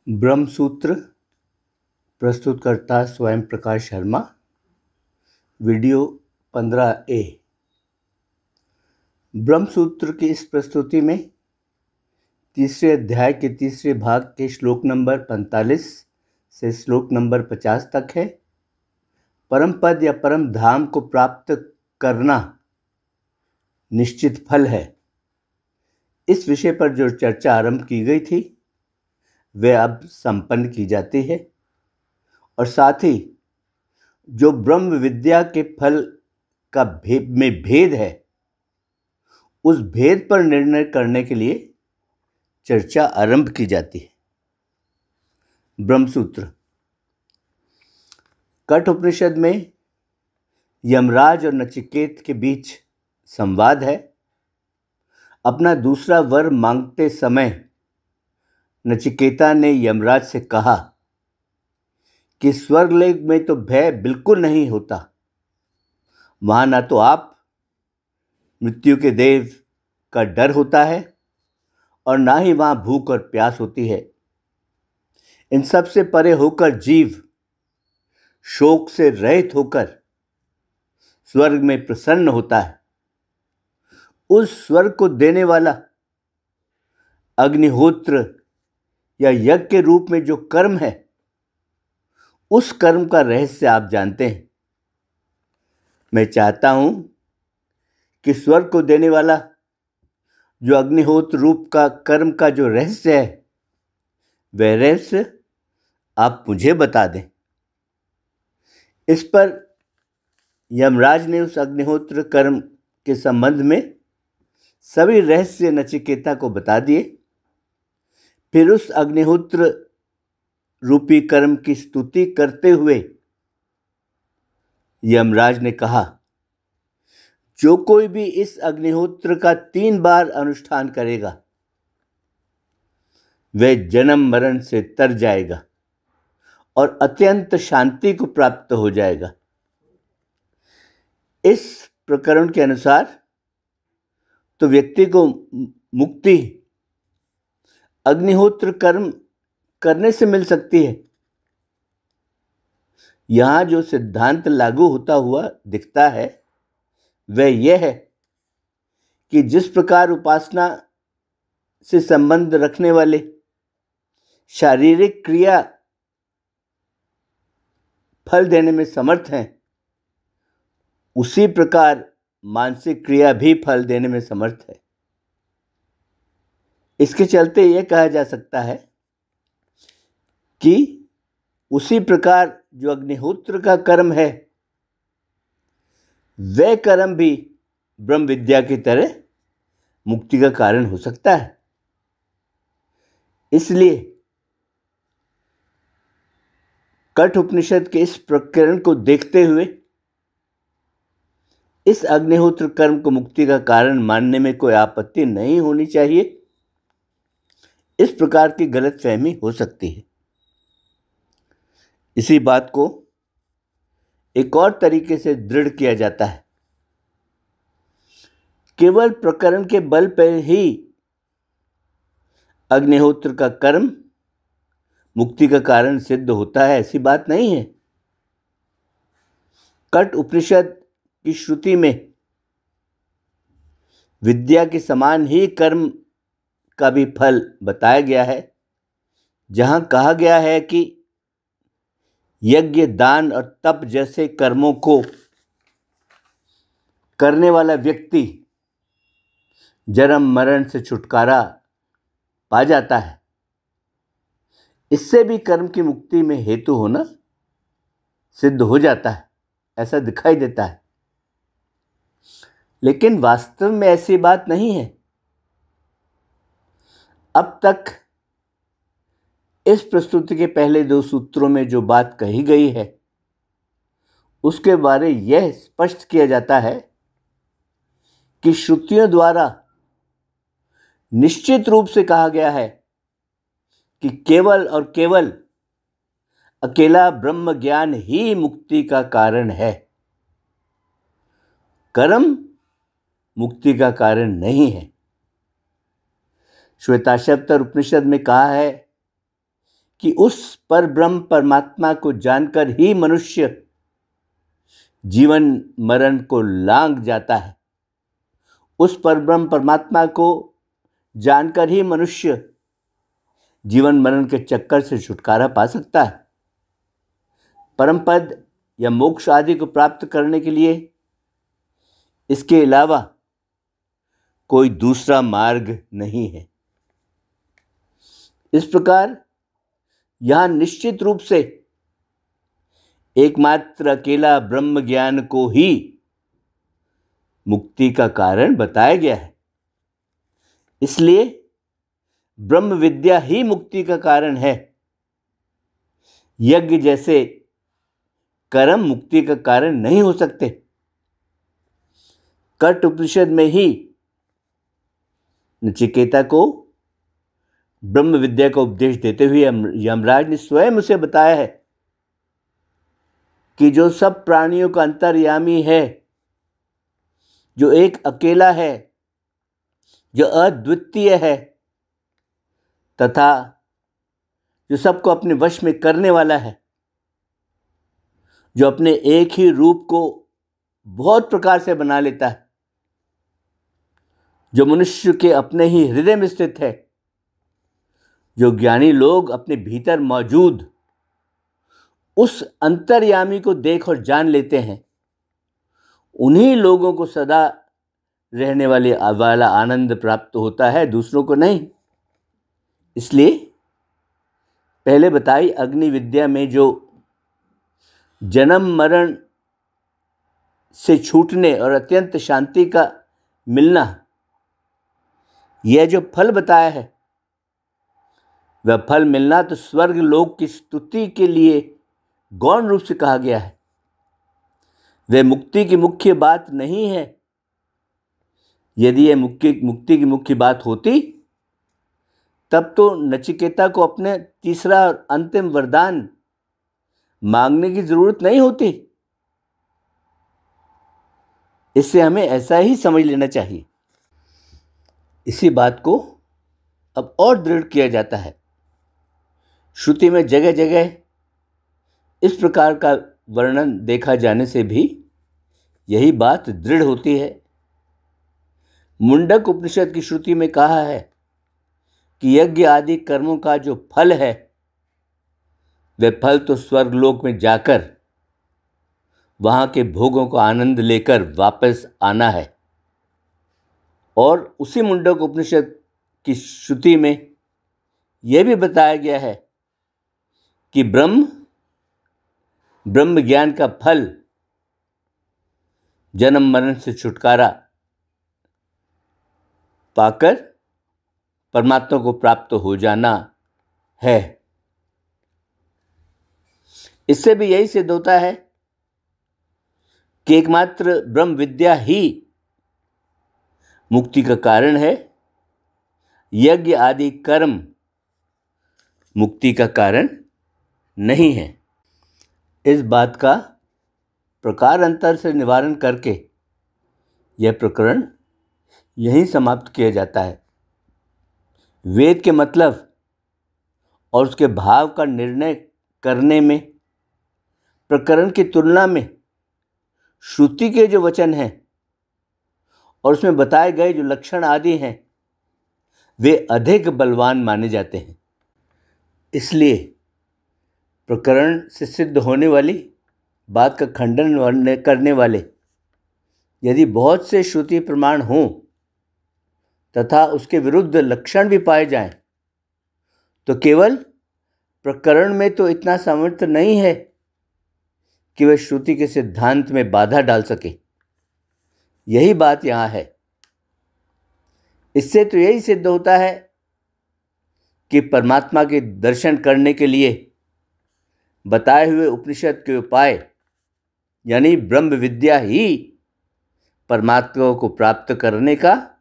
ब्रह्मसूत्र प्रस्तुतकर्ता स्वयं Prakash Sharma. Video 15A। Brahmasutra की इस प्रस्तुति में तीसरे अध्याय के तीसरे भाग के श्लोक नंबर 45 से श्लोक नंबर 50 तक है। परम पद या परम धाम को प्राप्त करना निश्चित फल है, इस विषय पर जो चर्चा आरंभ की गई थी वह अब संपन्न की जाती है और साथ ही जो ब्रह्म विद्या के फल का में भेद है, उस भेद पर निर्णय करने के लिए चर्चा आरंभ की जाती है। ब्रह्मसूत्र कठ उपनिषद में यमराज और नचिकेत के बीच संवाद है। अपना दूसरा वर मांगते समय नचिकेता ने यमराज से कहा कि स्वर्गलोक में तो भय बिल्कुल नहीं होता, वहाँ ना तो आप मृत्यु के देव का डर होता है और ना ही वहाँ भूख और प्यास होती है। इन सब से परे होकर जीव शोक से रहित होकर स्वर्ग में प्रसन्न होता है। उस स्वर्ग को देने वाला अग्निहोत्र या यज्ञ के रूप में जो कर्म है, उस कर्म का रहस्य आप जानते हैं। मैं चाहता हूं कि स्वर्ग को देने वाला जो अग्निहोत्र रूप का कर्म का जो रहस्य है, वह रहस्य आप मुझे बता दें। इस पर यमराज ने उस अग्निहोत्र कर्म के संबंध में सभी रहस्य नचिकेता को बता दिए। फिर उस अग्निहोत्र रूपी कर्म की स्तुति करते हुए यमराज ने कहा, जो कोई भी इस अग्निहोत्र का 3 बार अनुष्ठान करेगा वह जन्म मरण से तर जाएगा और अत्यंत शांति को प्राप्त हो जाएगा। इस प्रकरण के अनुसार तो व्यक्ति को मुक्ति अग्निहोत्र कर्म करने से मिल सकती है। यहाँ जो सिद्धांत लागू होता हुआ दिखता है वह यह है कि जिस प्रकार उपासना से संबंध रखने वाले शारीरिक क्रिया फल देने में समर्थ हैं, उसी प्रकार मानसिक क्रिया भी फल देने में समर्थ है। इसके चलते यह कहा जा सकता है कि उसी प्रकार जो अग्निहोत्र का कर्म है, वह कर्म भी ब्रह्म विद्या की तरह मुक्ति का कारण हो सकता है। इसलिए कठ उपनिषद के इस प्रकरण को देखते हुए इस अग्निहोत्र कर्म को मुक्ति का कारण मानने में कोई आपत्ति नहीं होनी चाहिए। इस प्रकार की गलतफहमी हो सकती है। इसी बात को एक और तरीके से दृढ़ किया जाता है। केवल प्रकरण के बल पर ही अग्निहोत्र का कर्म मुक्ति का कारण सिद्ध होता है, ऐसी बात नहीं है। कठ उपनिषद की श्रुति में विद्या के समान ही कर्म का भी फल बताया गया है। जहां कहा गया है कि यज्ञ, दान और तप जैसे कर्मों को करने वाला व्यक्ति जन्म मरण से छुटकारा पा जाता है। इससे भी कर्म की मुक्ति में हेतु होना सिद्ध हो जाता है, ऐसा दिखाई देता है। लेकिन वास्तव में ऐसी बात नहीं है। अब तक इस प्रस्तुति के पहले 2 सूत्रों में जो बात कही गई है, उसके बारे यह स्पष्ट किया जाता है कि श्रुतियों द्वारा निश्चित रूप से कहा गया है कि केवल और केवल अकेला ब्रह्म ज्ञान ही मुक्ति का कारण है। कर्म मुक्ति का कारण नहीं है। श्वेताश्वतर उपनिषद में कहा है कि उस पर ब्रह्म परमात्मा को जानकर ही मनुष्य जीवन मरण को लांघ जाता है। उस पर ब्रह्म परमात्मा को जानकर ही मनुष्य जीवन मरण के चक्कर से छुटकारा पा सकता है। परम पद या मोक्ष आदि को प्राप्त करने के लिए इसके अलावा कोई दूसरा मार्ग नहीं है। इस प्रकार यहां निश्चित रूप से एकमात्र अकेला ब्रह्म ज्ञान को ही मुक्ति का कारण बताया गया है। इसलिए ब्रह्म विद्या ही मुक्ति का कारण है। यज्ञ जैसे कर्म मुक्ति का कारण नहीं हो सकते। कठ उपनिषद में ही नचिकेता को ब्रह्म विद्या का उपदेश देते हुए यमराज ने स्वयं उसे बताया है कि जो सब प्राणियों का अंतर्यामी है, जो एक अकेला है, जो अद्वितीय है तथा जो सबको अपने वश में करने वाला है, जो अपने एक ही रूप को बहुत प्रकार से बना लेता है, जो मनुष्य के अपने ही हृदय में स्थित है, जो ज्ञानी लोग अपने भीतर मौजूद उस अंतर्यामी को देख और जान लेते हैं, उन्हीं लोगों को सदा रहने वाला आनंद प्राप्त होता है, दूसरों को नहीं। इसलिए पहले बताई अग्नि विद्या में जो जन्म मरण से छूटने और अत्यंत शांति का मिलना, यह जो फल बताया है, वह फल मिलना तो स्वर्ग लोक की स्तुति के लिए गौण रूप से कहा गया है। वह मुक्ति की मुख्य बात नहीं है। यदि यह मुक्ति की मुख्य बात होती तब तो नचिकेता को अपने तीसरा और अंतिम वरदान मांगने की जरूरत नहीं होती। इससे हमें ऐसा ही समझ लेना चाहिए। इसी बात को अब और दृढ़ किया जाता है। श्रुति में जगह जगह इस प्रकार का वर्णन देखा जाने से भी यही बात दृढ़ होती है। मुंडक उपनिषद की श्रुति में कहा है कि यज्ञ आदि कर्मों का जो फल है, वह फल तो स्वर्गलोक में जाकर वहाँ के भोगों का आनंद लेकर वापस आना है। और उसी मुंडक उपनिषद की श्रुति में यह भी बताया गया है कि ब्रह्म ज्ञान का फल जन्म मरण से छुटकारा पाकर परमात्मा को प्राप्त हो जाना है। इससे भी यही सिद्ध होता है कि एकमात्र ब्रह्म विद्या ही मुक्ति का कारण है। यज्ञ आदि कर्म मुक्ति का कारण नहीं है। इस बात का प्रकार अंतर से निवारण करके यह प्रकरण यहीं समाप्त किया जाता है। वेद के मतलब और उसके भाव का निर्णय करने में प्रकरण की तुलना में श्रुति के जो वचन हैं और उसमें बताए गए जो लक्षण आदि हैं, वे अधिक बलवान माने जाते हैं। इसलिए प्रकरण से सिद्ध होने वाली बात का खंडन करने वाले यदि बहुत से श्रुति प्रमाण हों तथा उसके विरुद्ध लक्षण भी पाए जाएं, तो केवल प्रकरण में तो इतना सामर्थ्य नहीं है कि वह श्रुति के सिद्धांत में बाधा डाल सके। यही बात यहाँ है। इससे तो यही सिद्ध होता है कि परमात्मा के दर्शन करने के लिए बताए हुए उपनिषद के उपाय यानी ब्रह्म विद्या ही परमात्मा को प्राप्त करने का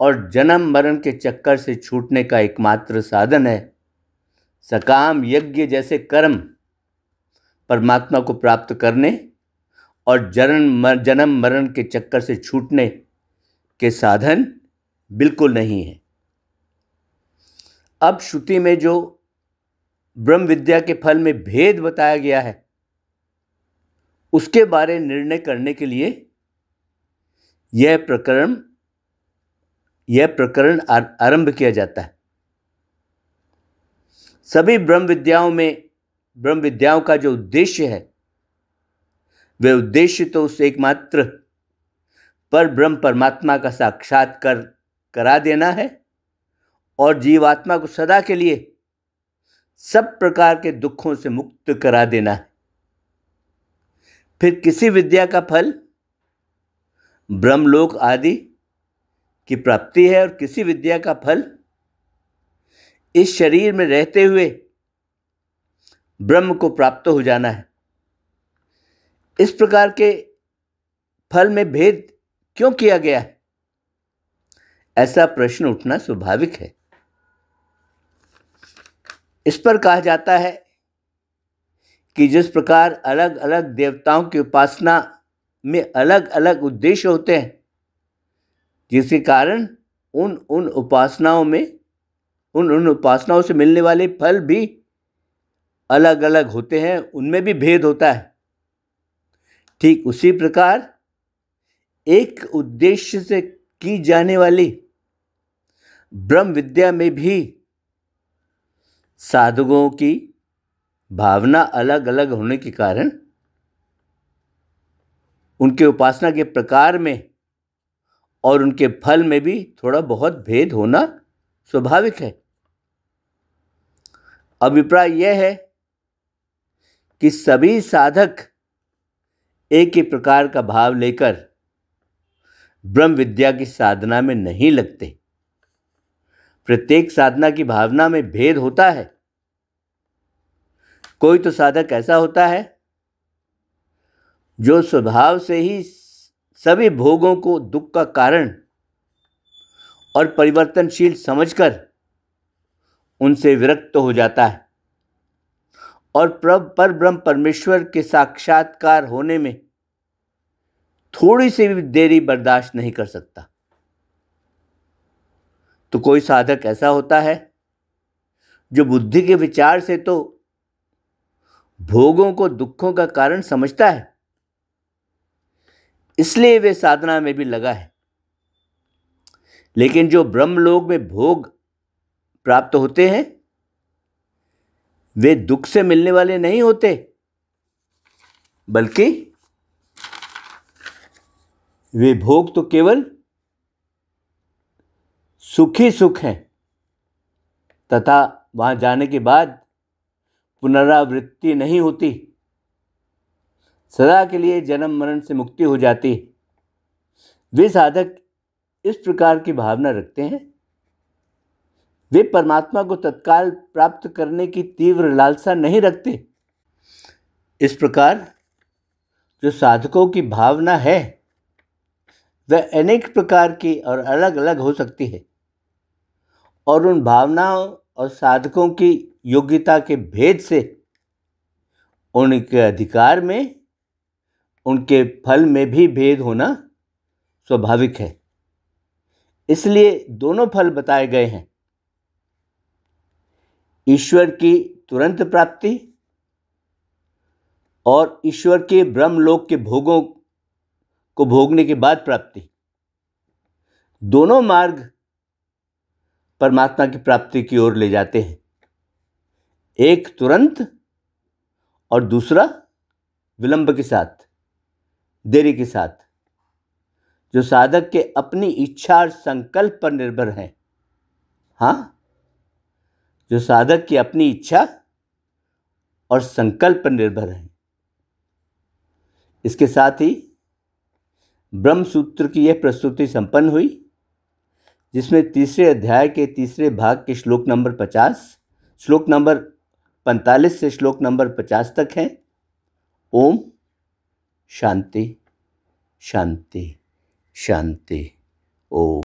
और जन्म मरण के चक्कर से छूटने का एकमात्र साधन है। सकाम यज्ञ जैसे कर्म परमात्मा को प्राप्त करने और जन्म मरण के चक्कर से छूटने के साधन बिल्कुल नहीं है। अब श्रुति में जो ब्रह्म विद्या के फल में भेद बताया गया है, उसके बारे में निर्णय करने के लिए यह प्रकरण आरंभ किया जाता है। सभी ब्रह्म विद्याओं का जो उद्देश्य है, वह उद्देश्य तो उस एकमात्र पर ब्रह्म परमात्मा का साक्षात्कार करा देना है और जीवात्मा को सदा के लिए सब प्रकार के दुखों से मुक्त करा देना है। फिर किसी विद्या का फल ब्रह्मलोक आदि की प्राप्ति है और किसी विद्या का फल इस शरीर में रहते हुए ब्रह्म को प्राप्त हो जाना है। इस प्रकार के फल में भेद क्यों किया गया है? ऐसा प्रश्न उठना स्वाभाविक है। इस पर कहा जाता है कि जिस प्रकार अलग अलग देवताओं की उपासना में अलग अलग उद्देश्य होते हैं, जिसके कारण उन उपासनाओं से मिलने वाले फल भी अलग अलग होते हैं, उनमें भी भेद होता है। ठीक उसी प्रकार एक उद्देश्य से की जाने वाली ब्रह्म विद्या में भी साधकों की भावना अलग अलग होने के कारण उनके उपासना के प्रकार में और उनके फल में भी थोड़ा बहुत भेद होना स्वाभाविक है। अभिप्राय यह है कि सभी साधक एक ही प्रकार का भाव लेकर ब्रह्म विद्या की साधना में नहीं लगते। प्रत्येक साधना की भावना में भेद होता है। कोई तो साधक ऐसा होता है जो स्वभाव से ही सभी भोगों को दुख का कारण और परिवर्तनशील समझकर उनसे विरक्त हो जाता है और पर ब्रह्म परमेश्वर के साक्षात्कार होने में थोड़ी सी भी देरी बर्दाश्त नहीं कर सकता। तो कोई साधक ऐसा होता है जो बुद्धि के विचार से तो भोगों को दुखों का कारण समझता है, इसलिए वे साधना में भी लगा है। लेकिन जो ब्रह्मलोक में भोग प्राप्त होते हैं, वे दुख से मिलने वाले नहीं होते, बल्कि वे भोग तो केवल सुख ही सुख हैं तथा वहां जाने के बाद पुनरावृत्ति नहीं होती, सदा के लिए जन्म मरण से मुक्ति हो जाती। वे साधक इस प्रकार की भावना रखते हैं। वे परमात्मा को तत्काल प्राप्त करने की तीव्र लालसा नहीं रखते। इस प्रकार जो साधकों की भावना है वह अनेक प्रकार की और अलग अलग हो सकती है और उन भावनाओं और साधकों की योग्यता के भेद से उनके अधिकार में, उनके फल में भी भेद होना स्वाभाविक है। इसलिए दोनों फल बताए गए हैं, ईश्वर की तुरंत प्राप्ति और ईश्वर के ब्रह्मलोक के भोगों को भोगने के बाद प्राप्ति। दोनों मार्ग परमात्मा की प्राप्ति की ओर ले जाते हैं, एक तुरंत और दूसरा विलंब के साथ, देरी के साथ, जो साधक के अपनी इच्छा और संकल्प पर निर्भर है। हाँ, जो साधक की अपनी इच्छा और संकल्प पर निर्भर है। इसके साथ ही ब्रह्म सूत्र की यह प्रस्तुति संपन्न हुई, जिसमें तीसरे अध्याय के तीसरे भाग के श्लोक नंबर 45 से श्लोक नंबर 50 तक हैं। ओम शांति शांति शांति। ओम।